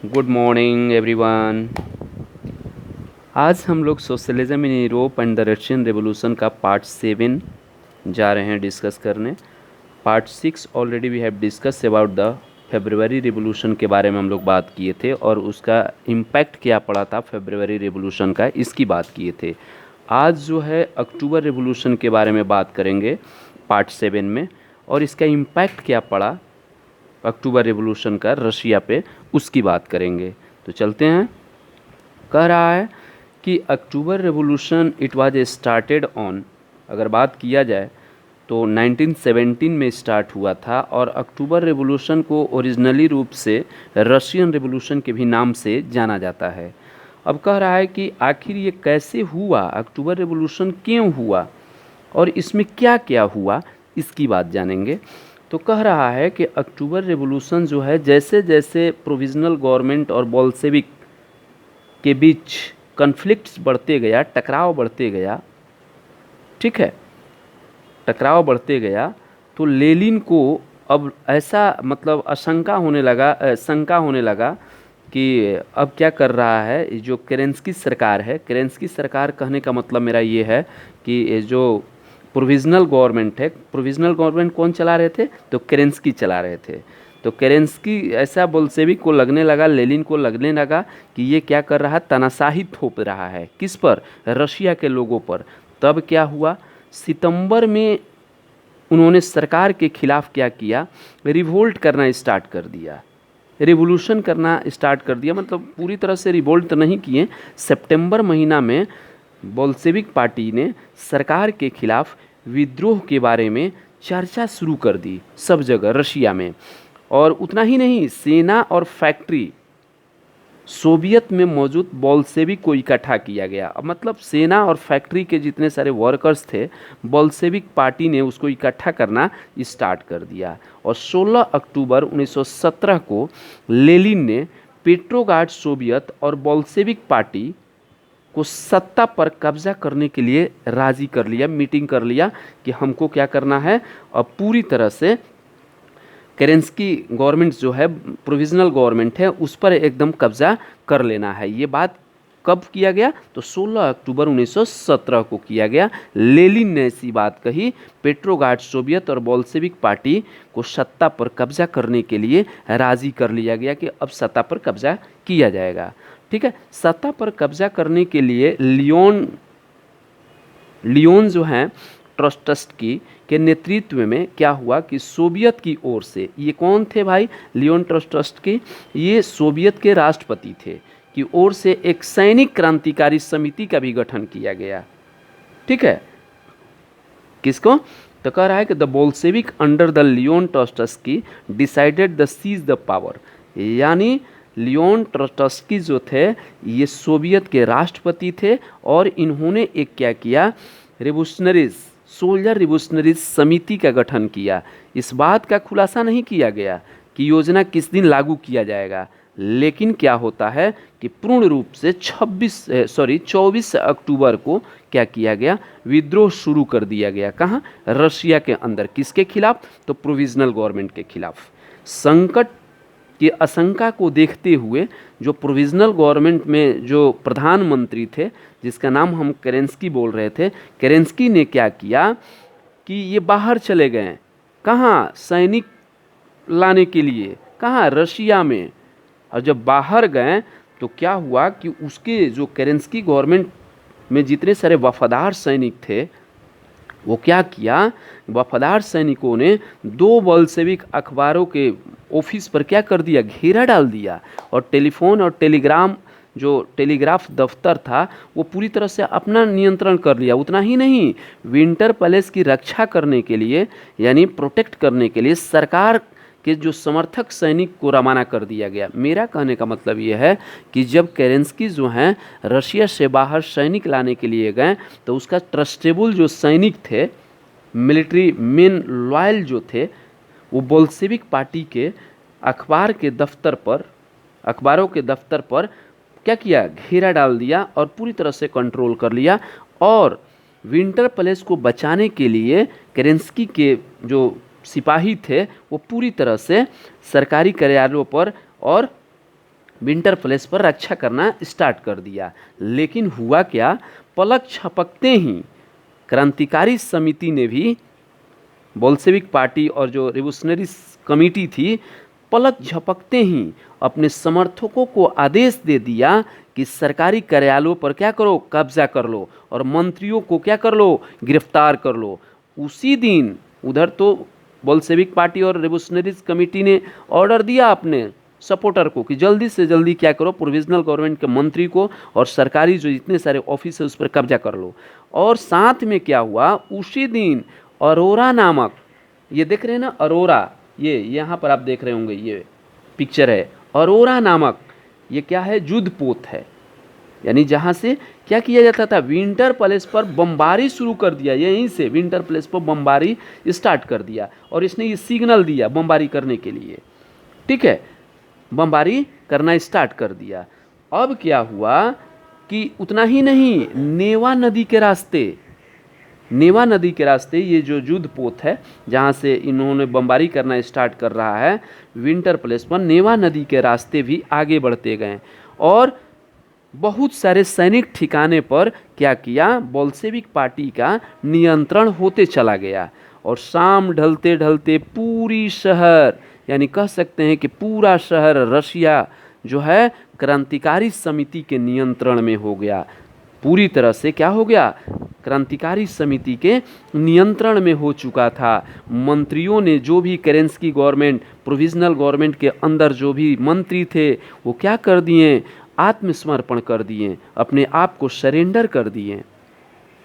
Good morning everyone. आज हम लोग socialism in Europe and the Russian revolution का पार्ट 7 जा रहे हैं डिस्कस करने। Part 6 already we have discuss about the February revolution के बारे में हम लोग बात किए थे और उसका इम्पैक्ट क्या पड़ा था फेब्रुवरी रेवोल्यूशन का, इसकी बात किए थे। आज जो है अक्टूबर रेवोल्यूशन के बारे में बात करेंगे पार्ट 7 में, और इसका इम्पैक्ट क्या पड़ा अक्टूबर रेवोल्यूशन का रशिया पे, उसकी बात करेंगे। तो चलते हैं। कह रहा है कि October revolution it was started on, अगर बात किया जाए तो 1917 में स्टार्ट हुआ था, और अक्टूबर रेवोल्यूशन को ओरिजिनली रूप से रशियन रेवोल्यूशन के भी नाम से जाना जाता है। अब कह रहा है कि आखिर ये कैसे हुआ, अक्टूबर रेवोल्यूशन क्यों हुआ और इसमें क्या क्या हुआ, इसकी बात जानेंगे। तो कह रहा है कि अक्टूबर रेवोल्यूशन जो है, जैसे जैसे प्रोविज़नल गवर्नमेंट और बोल्शेविक के बीच कन्फ्लिक्ट्स बढ़ते गया, टकराव बढ़ते गया, ठीक है, टकराव बढ़ते गया, तो लेनिन को अब ऐसा मतलब शंका होने लगा कि अब क्या कर रहा है जो केरेंस्की सरकार है। केरेंस्की सरकार कहने का मतलब मेरा ये है कि ये जो प्रोविज़नल गवर्नमेंट है, प्रोविज़नल गवर्नमेंट कौन चला रहे थे, तो केरेंस्की चला रहे थे। तो केरेंस्की ऐसा बोल्शेविक को लगने लगा, लेनिन को लगने लगा कि ये क्या कर रहा है, तानाशाही थोप रहा है, किस पर, रशिया के लोगों पर। तब क्या हुआ, सितंबर में उन्होंने सरकार के खिलाफ क्या किया, रिवोल्ट करना स्टार्ट कर दिया, रिवोल्यूशन करना स्टार्ट कर दिया। मतलब पूरी तरह से रिवोल्ट तो नहीं किए। सितंबर महीना में बोल्शेविक पार्टी ने सरकार के खिलाफ विद्रोह के बारे में चर्चा शुरू कर दी सब जगह रशिया में। और उतना ही नहीं, सेना और फैक्ट्री सोवियत में मौजूद बोल्शेविक को इकट्ठा किया गया। अब मतलब सेना और फैक्ट्री के जितने सारे वर्कर्स थे, बोल्शेविक पार्टी ने उसको इकट्ठा करना स्टार्ट कर दिया। और 16 अक्टूबर 1917 को लेनिन ने पेट्रोग्राड सोवियत और बोल्शेविक पार्टी को सत्ता पर कब्जा करने के लिए राजी कर लिया, मीटिंग कर लिया कि हमको क्या करना है, अब पूरी तरह से केरेंस्की गवर्नमेंट जो है, प्रोविज़नल गवर्नमेंट है, उस पर एकदम कब्जा कर लेना है। ये बात कब किया गया, तो 16 अक्टूबर 1917 को किया गया। लेनिन ने ऐसी बात कही, पेट्रोग्राड सोवियत और बोल्शेविक पार्टी को सत्ता पर कब्जा करने के लिए राजी कर लिया गया कि अब सत्ता पर कब्जा किया जाएगा। ठीक है, सत्ता पर कब्जा करने के लिए लियोन जो हैं ट्रोट्स्की के नेतृत्व में क्या हुआ कि सोवियत की ओर से, ये कौन थे भाई, लियोन ट्रोट्स्की, ये सोवियत के राष्ट्रपति थे, की ओर से एक सैनिक क्रांतिकारी समिति का भी गठन किया गया। ठीक है, किसको, तो कह रहा है कि the Bolshevik under the Leon Trotsky decided the seize the power, यानी लियोन ट्रोट्स्की जो थे ये सोवियत के राष्ट्रपति थे, और इन्होंने एक क्या किया, रिवोल्यूशनरीज, सोल्जर रिवोल्यूशनरीज समिति का गठन किया। इस बात का खुलासा नहीं किया गया कि योजना किस दिन लागू किया जाएगा, लेकिन क्या होता है कि पूर्ण रूप से 24 अक्टूबर को क्या किया गया, विद्रोह शुरू कर दिया गया। कहाँ, रशिया के अंदर, किसके खिलाफ, तो प्रोविज़नल गवर्नमेंट के खिलाफ। संकट की आशंका को देखते हुए जो प्रोविज़नल गवर्नमेंट में जो प्रधानमंत्री थे, जिसका नाम हम केरेंस्की बोल रहे थे, केरेंस्की ने क्या किया कि ये बाहर चले गए। कहाँ, सैनिक लाने के लिए, कहाँ, रशिया में। और जब बाहर गए तो क्या हुआ कि उसके जो केरेंस्की गवर्नमेंट में जितने सारे वफादार सैनिक थे, वो क्या किया, वफादार सैनिकों ने 2 बोल्शेविक अखबारों के ऑफिस पर क्या कर दिया, घेरा डाल दिया, और टेलीफोन और टेलीग्राफ दफ्तर था वो पूरी तरह से अपना नियंत्रण कर लिया। उतना ही नहीं, विंटर पैलेस की रक्षा करने के लिए, यानी प्रोटेक्ट करने के लिए सरकार के जो समर्थक सैनिक को रवाना कर दिया गया। मेरा कहने का मतलब ये है कि जब केरेंस्की जो हैं रशिया से बाहर सैनिक लाने के लिए गए, तो उसका ट्रस्टेबल जो सैनिक थे, मिलिट्री मेन लॉयल जो थे, वो बोल्शेविक पार्टी के अखबारों के दफ्तर पर क्या किया, घेरा डाल दिया और पूरी तरह से कंट्रोल कर लिया। और विंटर पैलेस को बचाने के लिए केरेंस्की के जो सिपाही थे वो पूरी तरह से सरकारी कार्यालयों पर और विंटर पैलेस पर रक्षा करना स्टार्ट कर दिया। लेकिन हुआ क्या, पलक झपकते ही क्रांतिकारी समिति ने भी, बोल्शेविक पार्टी और जो रिवोल्यूशनरी कमेटी थी, पलक झपकते ही अपने समर्थकों को आदेश दे दिया कि सरकारी कार्यालयों पर क्या करो, कब्जा कर लो और मंत्रियों को क्या कर लो, गिरफ्तार कर लो। उसी दिन उधर तो बोल्शेविक पार्टी और रिवोल्यूशनरी कमेटी ने ऑर्डर दिया अपने सपोर्टर को कि जल्दी से जल्दी क्या करो, प्रोविजनल गवर्नमेंट के मंत्री को और सरकारी जो जितने सारे ऑफिस है उस पर कब्जा कर लो। और साथ में क्या हुआ, उसी दिन अरोरा नामक, ये देख रहे हैं ना अरोरा, ये यहाँ पर आप देख रहे होंगे, ये पिक्चर है, अरोरा नामक ये क्या है, युद्ध पोत है, यानी जहाँ से क्या किया जाता था, विंटर पैलेस पर बमबारी शुरू कर दिया। यहीं से विंटर पैलेस पर बमबारी स्टार्ट कर दिया और इसने ये सिग्नल दिया बमबारी करने के लिए, ठीक है, बमबारी करना स्टार्ट कर दिया। अब क्या हुआ कि उतना ही नहीं, नेवा नदी के रास्ते ये जो युद्ध पोत है जहाँ से इन्होंने बमबारी करना स्टार्ट कर रहा है विंटर पैलेस पर, नेवा नदी के रास्ते भी आगे बढ़ते गए और बहुत सारे सैनिक ठिकाने पर क्या किया, बोल्शेविक पार्टी का नियंत्रण होते चला गया। और शाम ढलते ढलते पूरी शहर, यानी कह सकते हैं कि पूरा शहर रशिया जो है क्रांतिकारी समिति के नियंत्रण में हो गया। पूरी तरह से क्या हो गया, क्रांतिकारी समिति के नियंत्रण में हो चुका था। मंत्रियों ने, जो भी केरेंस्की गवर्नमेंट, प्रोविजनल गवर्नमेंट के अंदर जो भी मंत्री थे वो क्या कर दिए, आत्मसमर्पण कर दिए, अपने आप को सरेंडर कर दिए।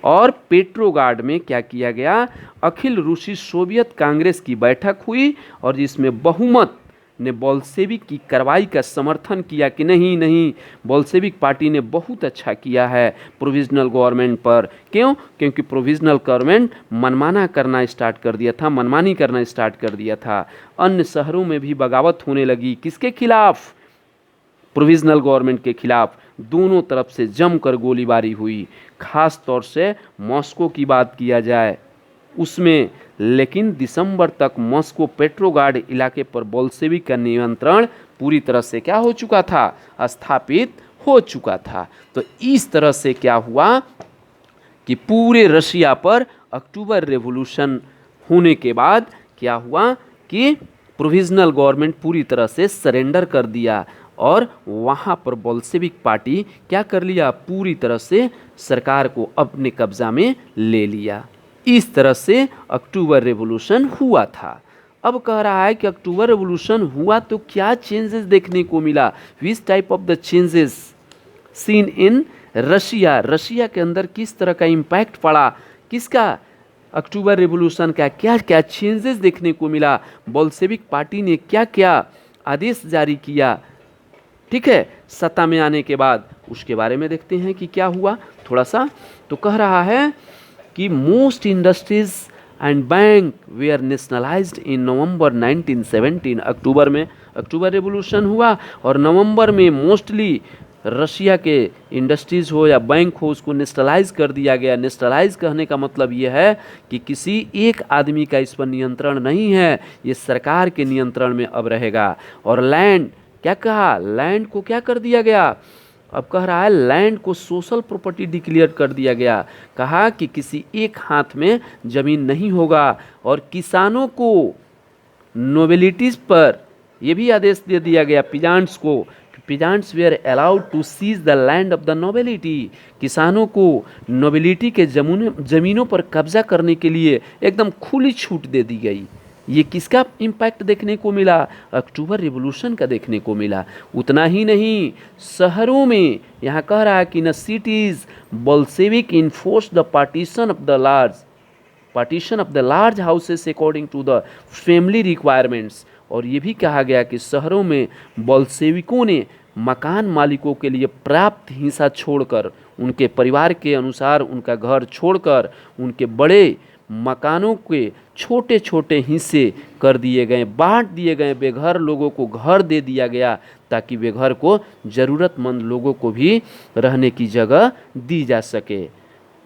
और पेट्रोगार्ड में क्या किया गया, अखिल रूसी सोवियत कांग्रेस की बैठक हुई और जिसमें बहुमत ने बोल्शेविक की कार्रवाई का समर्थन किया कि नहीं नहीं, बोल्शेविक पार्टी ने बहुत अच्छा किया है प्रोविजनल गवर्नमेंट पर। क्यों? क्योंकि प्रोविजनल गवर्नमेंट मनमानी करना स्टार्ट कर दिया था। अन्य शहरों में भी बगावत होने लगी, किसके खिलाफ, प्रोविजनल गवर्नमेंट के खिलाफ। दोनों तरफ से जमकर गोलीबारी हुई, खास तौर से मॉस्को की बात किया जाए उसमें। लेकिन दिसंबर तक मॉस्को पेट्रोगार्ड इलाके पर बोल्शेविक का नियंत्रण पूरी तरह से क्या हो चुका था, स्थापित हो चुका था। तो इस तरह से क्या हुआ कि पूरे रशिया पर अक्टूबर रेवोल्यूशन होने के बाद क्या हुआ कि प्रोविजनल गवर्नमेंट पूरी तरह से सरेंडर कर दिया और वहाँ पर बोल्शेविक पार्टी क्या कर लिया, पूरी तरह से सरकार को अपने कब्जा में ले लिया। इस तरह से अक्टूबर रेवोल्यूशन हुआ था। अब कह रहा है कि अक्टूबर रेवोल्यूशन हुआ तो क्या चेंजेस देखने को मिला, which type of the changes seen in Russia, Russia के अंदर किस तरह का इम्पैक्ट पड़ा, किसका, अक्टूबर रेवोल्यूशन का क्या क्या चेंजेस देखने को मिला, बोल्शेविक पार्टी ने क्या क्या आदेश जारी किया, ठीक है, सत्ता में आने के बाद। उसके बारे में देखते हैं कि क्या हुआ थोड़ा सा। तो कह रहा है कि most industries and bank were nationalised in November 1917। अक्टूबर में अक्टूबर रेवोल्यूशन हुआ और नवंबर में मोस्टली रशिया के इंडस्ट्रीज हो या बैंक हो उसको नेशनलाइज कर दिया गया। नेशनलाइज कहने का मतलब ये है कि किसी एक आदमी का इस पर नियंत्रण नहीं है, ये सरकार के नियंत्रण में अब रहेगा। और लैंड, क्या कहा, लैंड को क्या कर दिया गया, अब कह रहा है लैंड को सोशल प्रॉपर्टी डिक्लेयर कर दिया गया। कहा कि किसी एक हाथ में जमीन नहीं होगा और किसानों को नोबिलिटीज पर यह भी आदेश दे दिया गया पीजांट्स को, peasants were allowed to seize the land of the nobility. किसानों को नोबिलिटी के जमीनों पर कब्जा करने के लिए एकदम खुली छूट दे दी गई। ये किसका इम्पैक्ट देखने को मिला, अक्टूबर रिवॉल्यूशन का देखने को मिला। उतना ही नहीं, शहरों में यहाँ कह रहा है कि न cities Bolshevik enforce the partition of the large houses according to the family requirements. और ये भी कहा गया कि शहरों में बोल्शेविकों ने मकान मालिकों के लिए प्राप्त हिस्सा छोड़कर, उनके परिवार के अनुसार उनका घर छोड़कर उनके बड़े मकानों के छोटे छोटे हिस्से कर दिए गए, बांट दिए गए। बेघर लोगों को घर दे दिया गया ताकि बेघर को ज़रूरतमंद लोगों को भी रहने की जगह दी जा सके।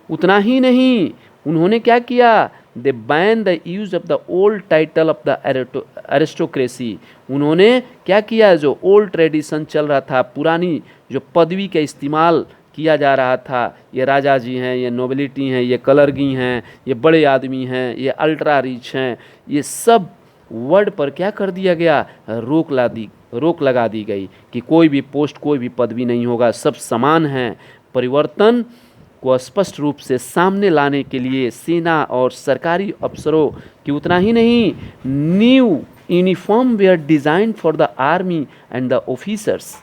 उतना ही नहीं, उन्होंने क्या किया, they ban the use of the old title of the aristocracy. उन्होंने क्या किया, जो ओल्ड ट्रेडिशन चल रहा था, पुरानी जो पदवी का इस्तेमाल किया जा रहा था, ये राजा जी हैं, ये नोबिलिटी हैं, ये कलरगी हैं, ये बड़े आदमी हैं, ये अल्ट्रा रिच हैं, ये सब वर्ड पर क्या कर दिया गया, रोक लगा दी गई कि कोई भी पोस्ट, कोई भी पदवी नहीं होगा, सब समान हैं। परिवर्तन को स्पष्ट रूप से सामने लाने के लिए सेना और सरकारी अफसरों की उतना ही नहीं, new uniform where design for the army and the officers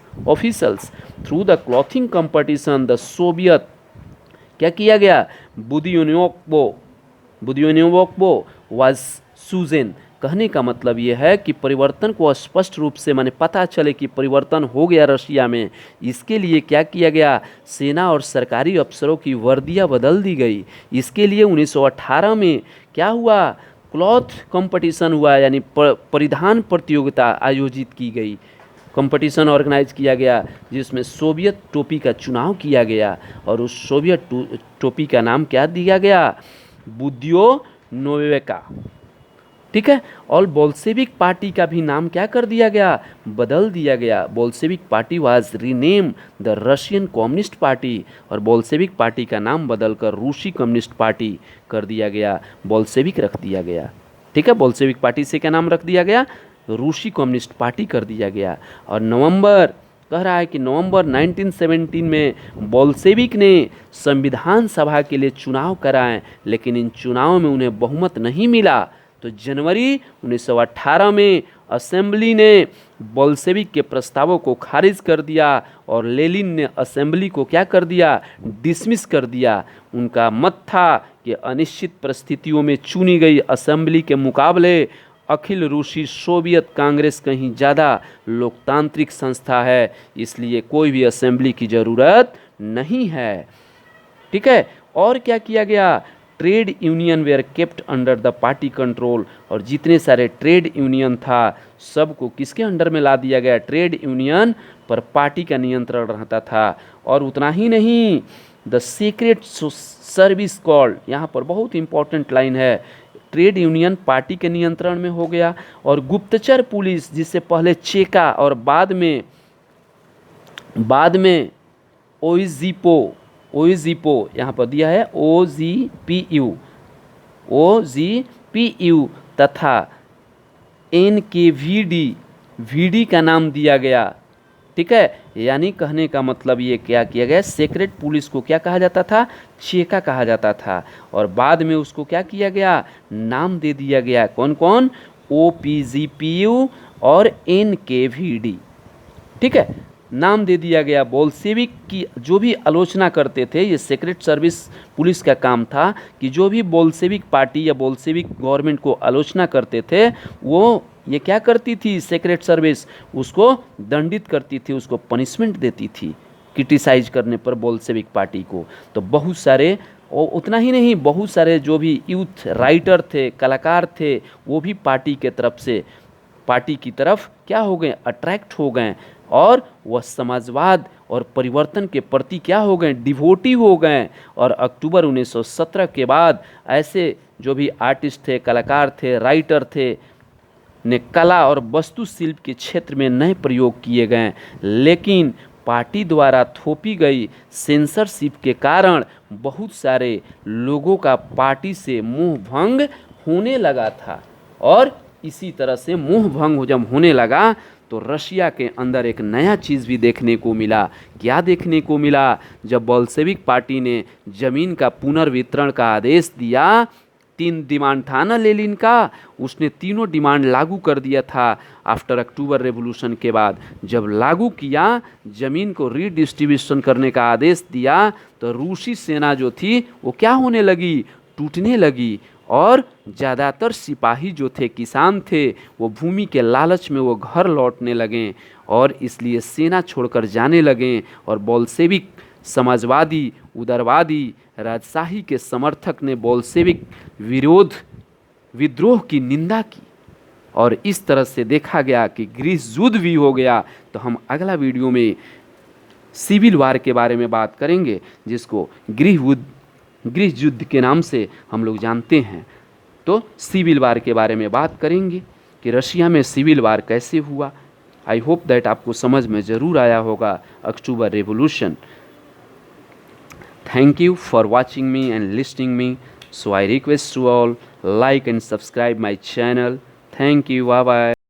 through the clothing competition the Soviet क्या किया गया, बुदियोनोवोक्बो वाज सुजेन। कहने का मतलब ये है कि परिवर्तन को स्पष्ट रूप से माने पता चले कि परिवर्तन हो गया रशिया में, इसके लिए क्या किया गया, सेना और सरकारी अफसरों की वर्दियाँ बदल दी गई। इसके लिए 1918 में क्या हुआ, क्लॉथ कंपटीशन हुआ, यानी परिधान प्रतियोगिता आयोजित की गई, कंपटीशन ऑर्गेनाइज किया गया, जिसमें सोवियत टोपी का चुनाव किया गया और उस सोवियत टोपी का नाम क्या दिया गया, बुदियोनोवेका। ठीक है। और बोल्शेविक पार्टी का भी नाम क्या कर दिया गया, बदल दिया गया। Bolshevik party was rename the Russian communist party, और बोल्शेविक पार्टी का नाम बदलकर रूसी कम्युनिस्ट पार्टी कर दिया गया, बोल्शेविक रख दिया गया। ठीक है, बोल्शेविक पार्टी से क्या नाम रख दिया गया, रूसी कम्युनिस्ट पार्टी कर दिया गया। और नवंबर कह रहा है कि नवंबर 1917 में बोल्शेविक ने संविधान सभा के लिए चुनाव कराए, लेकिन इन चुनावों में उन्हें बहुमत नहीं मिला। तो जनवरी 1918 में असेंबली ने बोल्शेविक के प्रस्तावों को खारिज कर दिया और लेनिन ने असेंबली को क्या कर दिया, डिसमिस कर दिया। उनका मत था कि अनिश्चित परिस्थितियों में चुनी गई असेंबली के मुकाबले अखिल रूसी सोवियत कांग्रेस कहीं ज़्यादा लोकतांत्रिक संस्था है, इसलिए कोई भी असेंबली की ज़रूरत नहीं है। ठीक है। और क्या किया गया, trade union were kept under the party control, और जितने सारे ट्रेड यूनियन था सबको किसके अंडर में ला दिया गया, ट्रेड यूनियन पर पार्टी का नियंत्रण रहता था। और उतना ही नहीं, द सीक्रेट सर्विस कॉल्ड, यहाँ पर बहुत इंपॉर्टेंट लाइन है, ट्रेड यूनियन पार्टी के नियंत्रण में हो गया, और गुप्तचर पुलिस जिससे पहले चेका और बाद में ओजीपो यहाँ पर दिया है ओजीपीयू तथा एनकेवीडी का नाम दिया गया। ठीक है, यानी कहने का मतलब ये क्या किया गया, सीक्रेट पुलिस को क्या कहा जाता था, चेका कहा जाता था, और बाद में उसको क्या किया गया, नाम दे दिया गया, कौन कौन, ओपीजीपीयू और एनकेवीडी। ठीक है, नाम दे दिया गया। बोल्शेविक की जो भी आलोचना करते थे, ये सीक्रेट सर्विस पुलिस का काम था कि जो भी बोल्शेविक पार्टी या बोल्शेविक गवर्नमेंट को आलोचना करते थे, वो ये क्या करती थी, सीक्रेट सर्विस उसको दंडित करती थी, उसको पनिशमेंट देती थी क्रिटिसाइज करने पर बोल्शेविक पार्टी को। तो बहुत सारे, और उतना ही नहीं, बहुत सारे जो भी यूथ राइटर थे, कलाकार थे, वो भी पार्टी की तरफ क्या हो गए, अट्रैक्ट हो गए, और वह समाजवाद और परिवर्तन के प्रति क्या हो गए, डिवोटी हो गए। और अक्टूबर 1917 के बाद ऐसे जो भी आर्टिस्ट थे, कलाकार थे, राइटर थे, ने कला और वास्तुशिल्प के क्षेत्र में नए प्रयोग किए गए, लेकिन पार्टी द्वारा थोपी गई सेंसरशिप के कारण बहुत सारे लोगों का पार्टी से मोह भंग होने लगा था। और इसी तरह से मोह भंग जब होने लगा तो रशिया के अंदर एक नया चीज़ भी देखने को मिला। क्या देखने को मिला, जब बोल्शेविक पार्टी ने जमीन का पुनर्वितरण का आदेश दिया, 3 डिमांड था ना लेनिन का, उसने तीनों डिमांड लागू कर दिया था आफ्टर अक्टूबर रेवोल्यूशन के बाद। जब लागू किया, ज़मीन को रीडिस्ट्रीब्यूशन करने का आदेश दिया, तो रूसी सेना जो थी वो क्या होने लगी, टूटने लगी, और ज़्यादातर सिपाही जो थे, किसान थे, वो भूमि के लालच में वो घर लौटने लगे और इसलिए सेना छोड़कर जाने लगे। और बोल्शेविक समाजवादी, उदारवादी, राजशाही के समर्थक ने बोल्शेविक विद्रोह की निंदा की, और इस तरह से देखा गया कि गृह युद्ध भी हो गया। तो हम अगला वीडियो में सिविल वार के बारे में बात करेंगे, जिसको गृह युद्ध के नाम से हम लोग जानते हैं। तो सिविल वार के बारे में बात करेंगे कि रशिया में सिविल वार कैसे हुआ। आई होप दैट आपको समझ में ज़रूर आया होगा October revolution. Thank you for watching me and listening me. So I request to all like and subscribe my channel. Thank you. Bye bye.